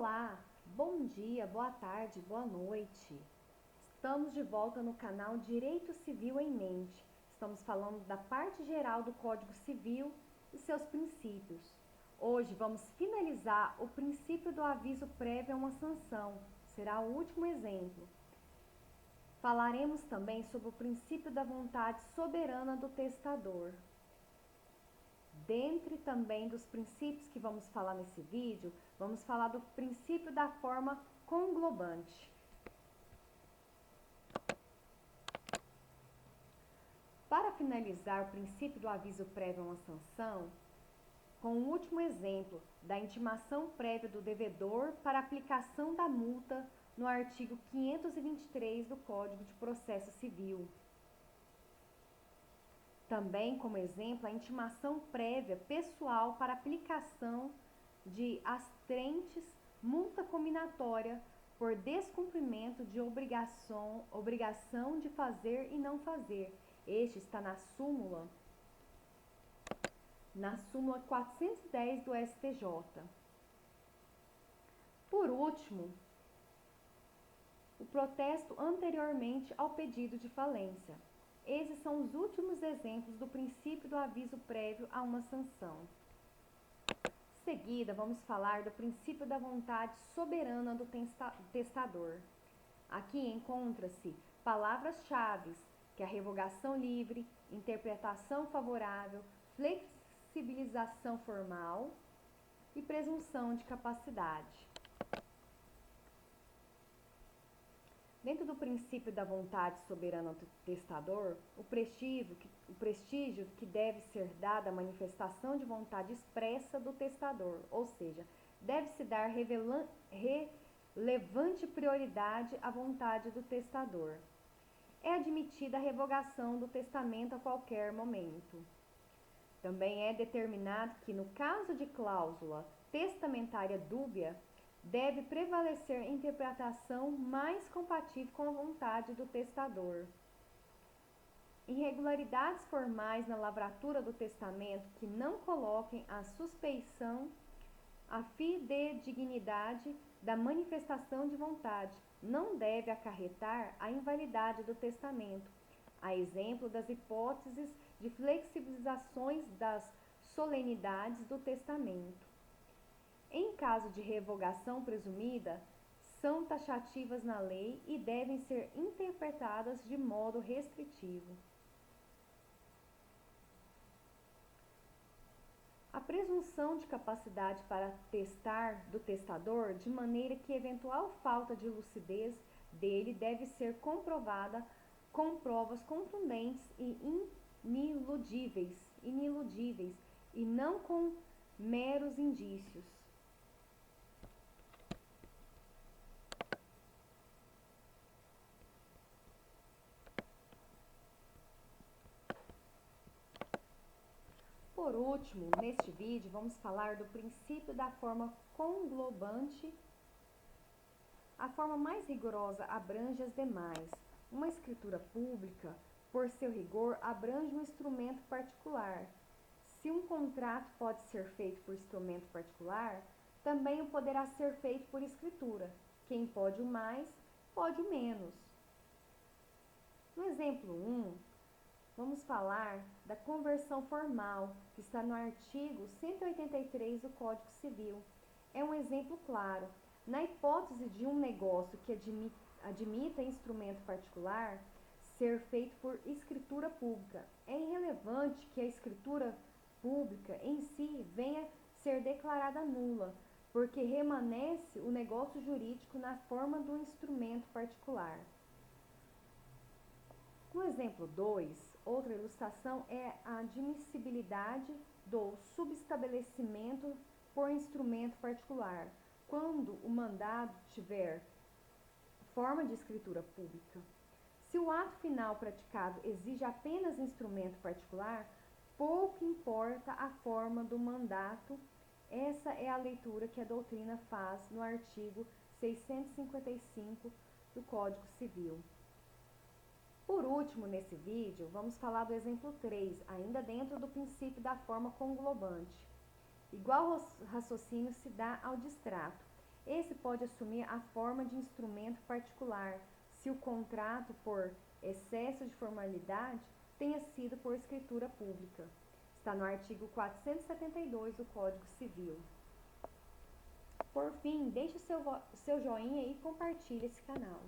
Olá, bom dia, boa tarde, boa noite. Estamos de volta no canal Direito Civil em Mente. Estamos falando da parte geral do Código Civil e seus princípios. Hoje vamos finalizar o princípio do aviso prévio a uma sanção. Será o último exemplo. Falaremos também sobre o princípio da vontade soberana do testador. Dentre também dos princípios que vamos falar nesse vídeo, vamos falar do princípio da forma conglobante. Para finalizar o princípio do aviso prévio a uma sanção, com o último exemplo da intimação prévia do devedor para aplicação da multa no artigo 523 do Código de Processo Civil. Também, como exemplo, a intimação prévia pessoal para aplicação de astrentes multa combinatória por descumprimento de obrigação de fazer e não fazer. Este está na súmula 410 do STJ. Por último, o protesto anteriormente ao pedido de falência. Esses são os últimos exemplos do princípio do aviso prévio a uma sanção. Em seguida, vamos falar do princípio da vontade soberana do testador. Aqui encontra-se palavras-chave, que é a revogação livre, interpretação favorável, flexibilização formal e presunção de capacidade. Dentro do princípio da vontade soberana do testador, o prestígio que deve ser dado à manifestação de vontade expressa do testador, ou seja, deve-se dar relevante prioridade à vontade do testador. É admitida a revogação do testamento a qualquer momento. Também é determinado que, no caso de cláusula testamentária dúbia, deve prevalecer a interpretação mais compatível com a vontade do testador. Irregularidades formais na lavratura do testamento que não coloquem à suspeição a fidedignidade da manifestação de vontade não deve acarretar a invalidade do testamento, a exemplo das hipóteses de flexibilizações das solenidades do testamento. Em caso de revogação presumida, são taxativas na lei e devem ser interpretadas de modo restritivo. A presunção de capacidade para testar do testador, de maneira que eventual falta de lucidez dele deve ser comprovada com provas contundentes e iniludíveis e não com meros indícios. Por último, neste vídeo, vamos falar do princípio da forma conglobante. A forma mais rigorosa abrange as demais. Uma escritura pública, por seu rigor, abrange um instrumento particular. Se um contrato pode ser feito por instrumento particular, também o poderá ser feito por escritura. Quem pode o mais, pode o menos. No exemplo 1, vamos falar da conversão formal, que está no artigo 183 do Código Civil. É um exemplo claro. Na hipótese de um negócio que admita instrumento particular ser feito por escritura pública, é irrelevante que a escritura pública em si venha ser declarada nula, porque remanesce o negócio jurídico na forma do instrumento particular. No exemplo 2, outra ilustração é a admissibilidade do subestabelecimento por instrumento particular, quando o mandado tiver forma de escritura pública. Se o ato final praticado exige apenas instrumento particular, pouco importa a forma do mandato. Essa é a leitura que a doutrina faz no artigo 655 do Código Civil. Por último, nesse vídeo, vamos falar do exemplo 3, ainda dentro do princípio da forma conglobante. Igual raciocínio se dá ao distrato. Esse pode assumir a forma de instrumento particular, se o contrato, por excesso de formalidade, tenha sido por escritura pública. Está no artigo 472 do Código Civil. Por fim, deixe seu joinha e compartilhe esse canal.